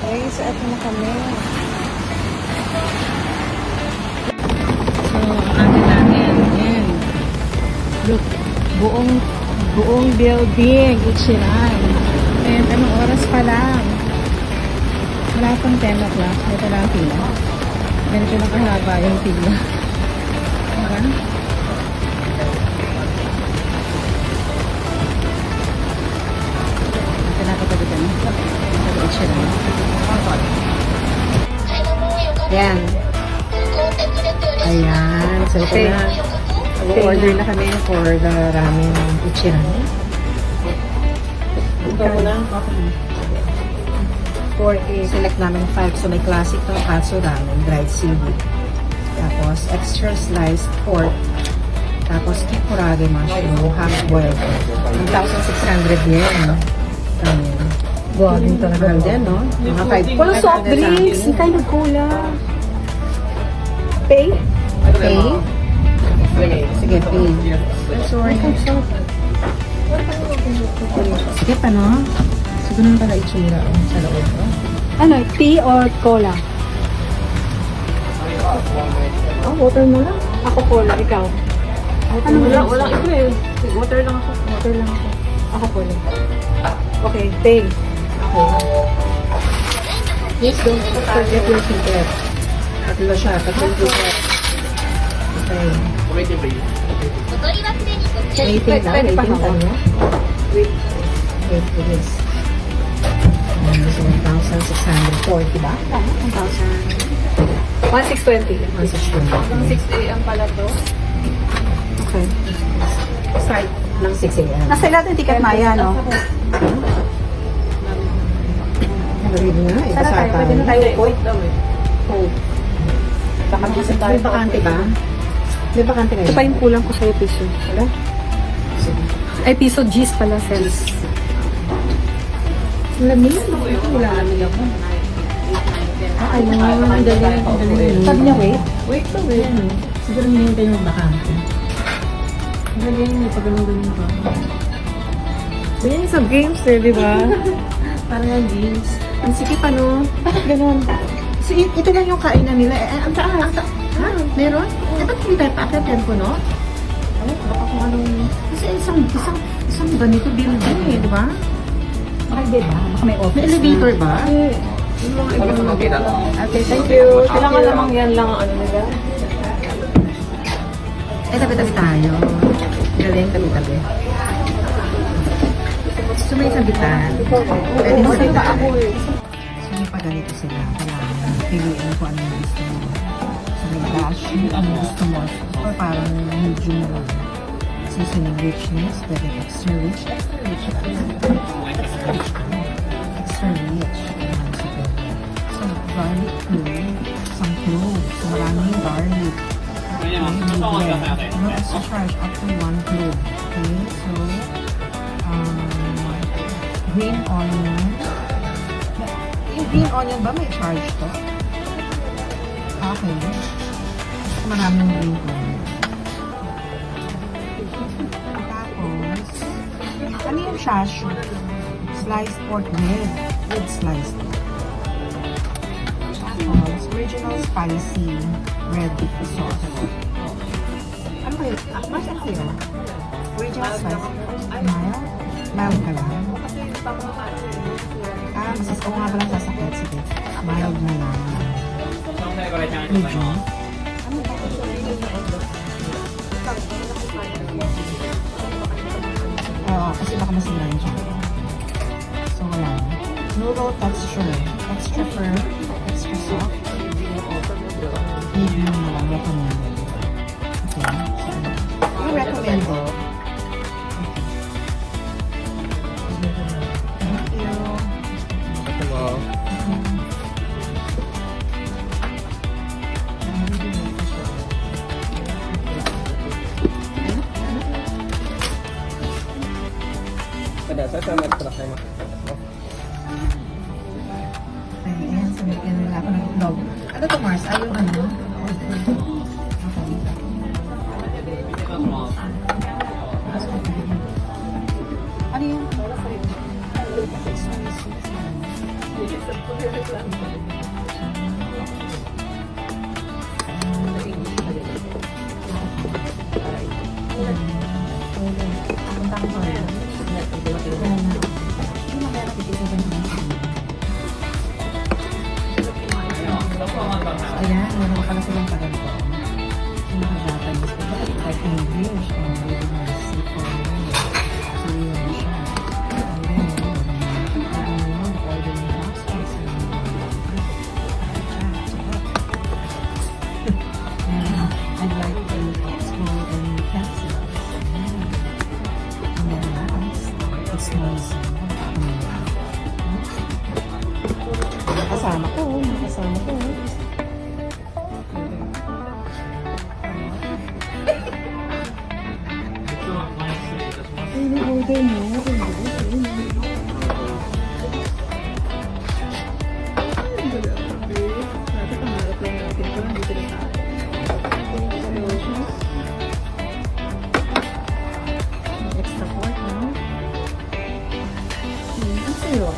Okay, so ito na kami. So, ang atin natin, yan. Look, buong building, Ichiran. And anong oras pa lang? Wala pang 10 o'clock. Ito lang ang pila. Ganito na kahaba yung pila. Diba? Ito na kapag ito na. Ito Ichiran. Yan. Ayan. So, ito na. Mag-order na kami for the ramen Ichiran. Ito muna. For a select namin 5. So, may classic to katsu ramen, dried seaweed. Tapos, extra sliced pork. Tapos, kikurage mushroom, half-boiled. 1,600 yen. Gawin talaga din, no? Mga 5. Walang soft drinks. Hindi tayo nagkula. Pay? Pay? Sige, pay. Sorry. Sige pa, no? Siguro naman pala itsura sa loob. Ano, tea or cola? Oh, water mo lang. Ako cola, ikaw. Ano wala ito eh. Water lang ako. Ako cola. Okay, pay. Yes, don't forget your ticket. Tatlo siya, tatlong ticket. Okay. Waiting lang, waiting tayo. Wait for this. So, 1,640 ba? 1,620. 1,620. 6 a.m. pala to. Okay. Start ng 6 a.m. Nasa lahat ng ticket Maya, no? Nagawin nga, ito Sana sa tayo, pwede na tayo point daw eh. Oh. May bakante ba? May bakante ngayon? Ito pa yung kulang ko sa'yo, piso. Wala? Ay, piso G's pala, cents. Lamig? Wala lamig ako. Ay, ang dali. Sabi niya, wait. Wait to wait. Siguro hinihintay yung bakante. Ang galing niya pag ganun pa. Ganyan sa games eh, di ba? Parang yung games. Ang sikip ano? Bakit ganun? So, ito lang yung kainan nila. Ang taas. Ha? Meron? Ba't hindi tayo paakit po, no? Ay, baka kung anong... Kasi isang ganito building eh, di ba? Baka hindi ba? Baka may May office elevator ba? Yung mga ibang okay, thank you. Kailangan lamang yan lang ang ano nila. Eh, tabi-tabi tayo. Galing, tabi-tabi. So, may sabitan. Pwede mo dito. So, may pagalito sila. Kailangan piliin ko ano yung gusto mo. So, may dash, ano gusto mo. Or parang medium mo. Seasoning richness, pwede extra rich. Extra rich. Extra rich. So, garlic clove. Some cloves. So, maraming garlic. Okay, medium. No extra charge up to 1 clove. Okay, so, green onion. Yung green onion ba may charge to? Okay. Maraming green onion. Tapos, ano yung shashu? Sliced pork with sliced pork. Tapos, original spicy red sauce. Ano kayo? Mas ano kayo? Original spicy. Mild? Mild ka lang? Masas ko nga pala sasakit. Sige. Mild na lang. Medium. Oo, kasi baka masilan siya. So, wala. Noodle texture. Extra firm. Extra soft. Medium na lang. Recommended. Okay. So, yung recommended. Ayan, sabihin nila ako ng itlog. Ano to, Mars? Ay, yung ano? Ano yung? Ayan, meron pala silang paganto. Mga Japanese. Like English. And they do not see for me. So, yun siya. And then, order yung housewives. I'd like to small and capsules. And then last, it smells Nakasama ko. Nakasama ko. Ini order mo. Extra pork, no?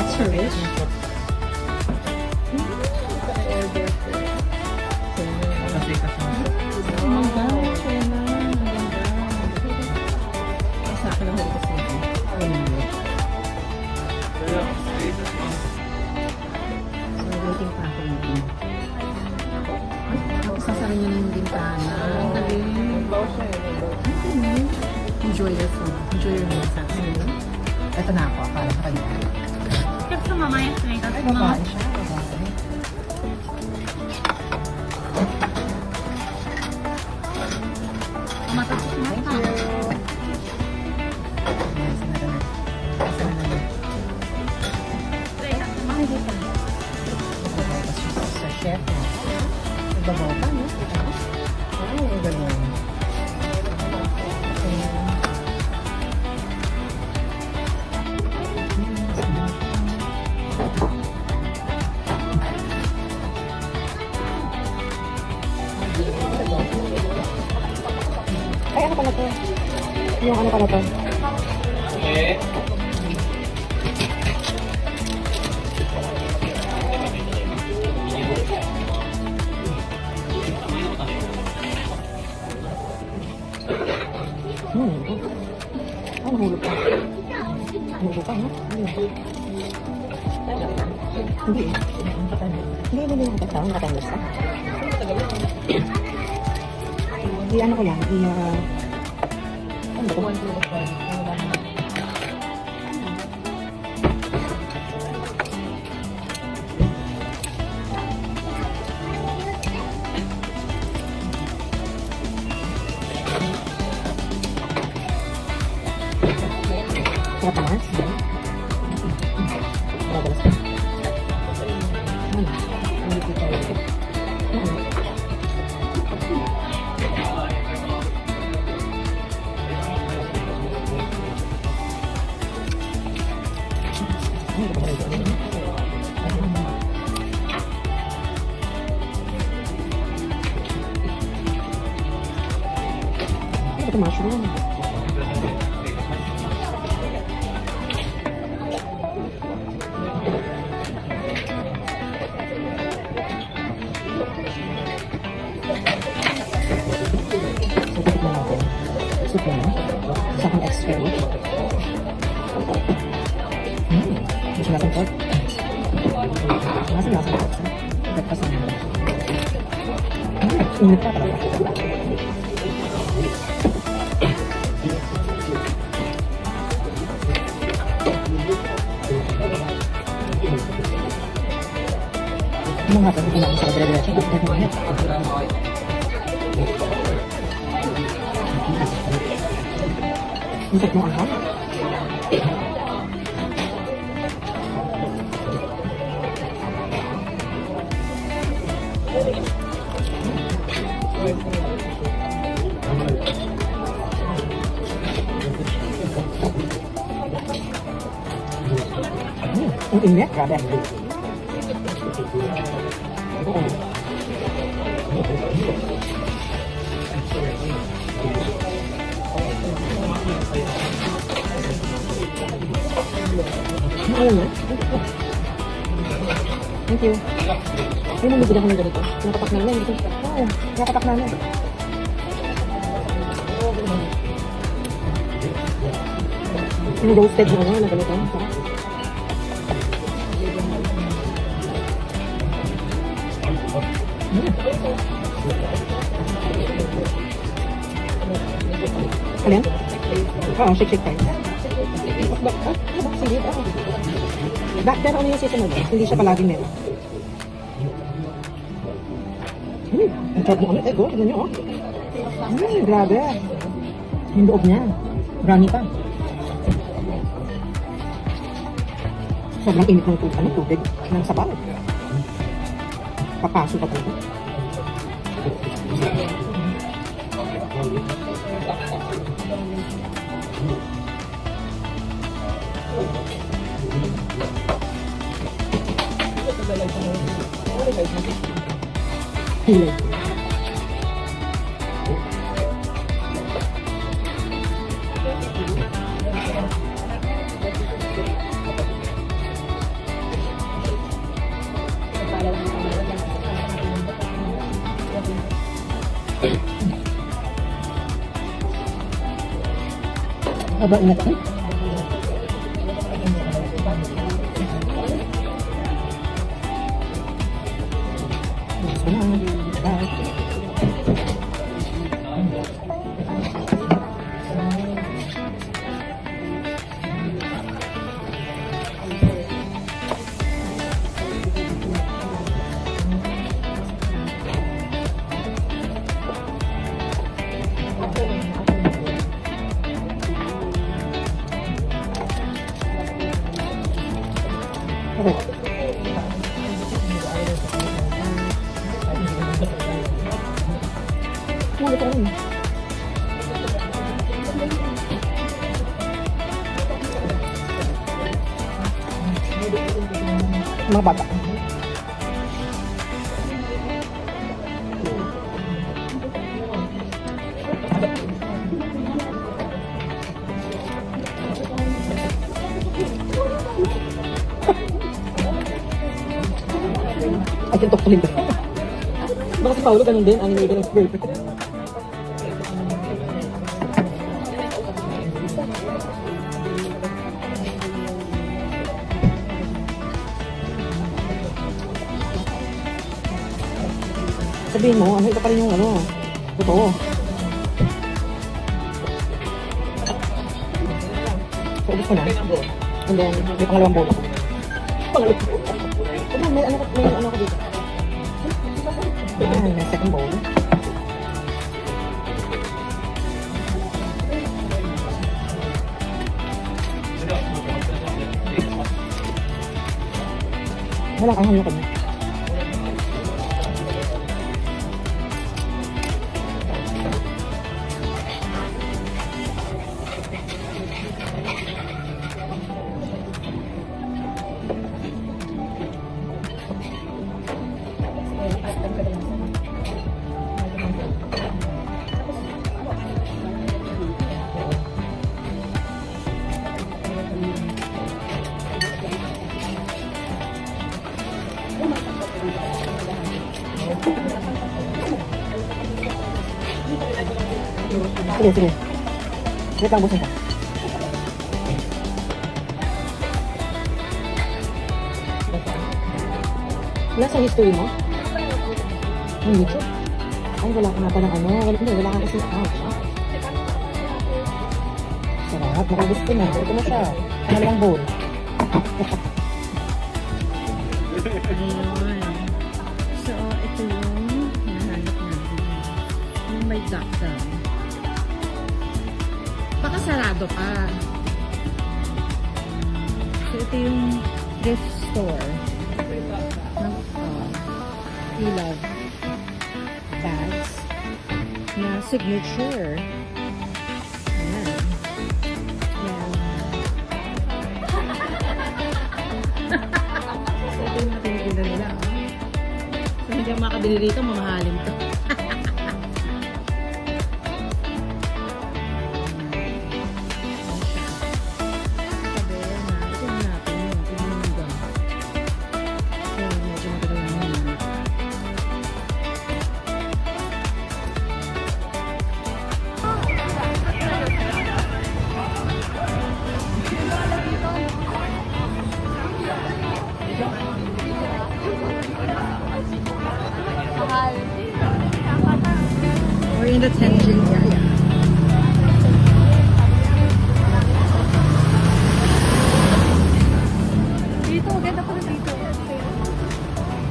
Extra rich. Sasarin niyo na yung bintana. Enjoy your food. Enjoy your meal. Ito na ako. Akala ka kanya. Kasi mamaya siya. Ay, babae siya. Babae. Matapos na Thank pa. you. Yes, na. Saan na na? Ay, dito. Sa chef. Nagbabaw pa, no? Ay, ang ganun. Ay, ano pala to? Yung ano pala to? Ay, nahulog pa. Nahulog pa, no? Hindi eh. Hindi nakatawa. Nakatawa sa. Hindi, ano ko lang. Ano ba? Sarap naman. Madalas ka. Hindi ko tayo. Ito mushroom. Soup na. Sa akong extra rich. Gusto natin pork. Nasa lasa pork siya. Breakfast na naman. Init pa talaga. Ano nga ito? Hindi namin sa kadira-diretso. Bakit ito init? Init mo ahal? Ang init, grabe. Ang init. Thank you. Ay, nalugod ako ng ganito. Nakapak na lang. Wow, nakapak na lang. Yung roasted na na ganito. Sarap. Alin? Oo, shake tayo. Sige, pero ano yung season mo? Hindi siya palaging meron. Ang sarap mo ano? Ego, tignan nyo, oh. Grabe. Yung loob niya. Brownie pa. Sobrang init ng tubig ng sabaw. Papasok pa talaga. Hilay. Haba ingat ka? Mga bata. Ay, tintok ko nito. Baka si Paolo ganun din, anime din ang girlfriend. Sabihin mo, ano, ito pa rin yung ano, totoo. So, ubus ko na. And then, may pangalawang bowl ako. Pangalawang bowl. May ano ko dito. Ayan, may second bowl. Wala kang hanyok niya. Sige, sige. Wait lang, busin ka. Wala sa history mo? Yung YouTube? Ay, wala ka nga palang ano. Wala ka kasi account. Sarap, nakagusto na. Ito na siya. Pangalawang bowl. Ayun. So, ito yung hinahanap natin. Yung may doctor. Baka sarado pa. So, ito yung thrift store. Love bags na signature. Ayan. Ayan. So, ito yung matinigil nila. So, hindi ako makabili rito, mamahalin to. in the Tenjin area. Dito, ganda pala dito.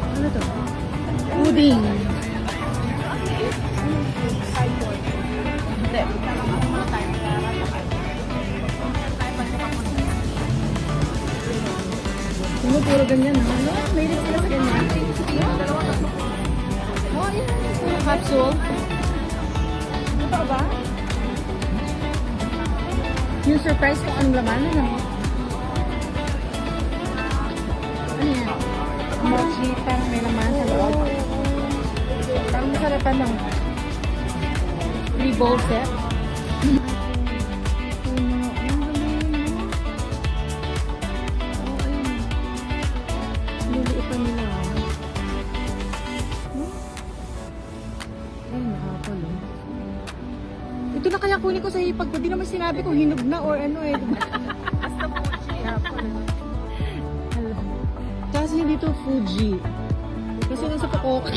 Ano to? Pudding. Ano, puro ganyan ha? Ano? May rin sila sa ganyan. Oh, yun. Puro capsule. Ano ba? Yung surprise ko anong laman, ano? Ano yan? Mochi, parang may laman sa loob. Parang masarap ano? 3 bowl set. Liliit pa nila. Ay, nakapal eh. Ito na kaya kunin ko sa hipag ko. Di naman sinabi ko hinog na or ano eh. Basta Fuji. Kasi hindi to Fuji. Kasi nasa Pokok.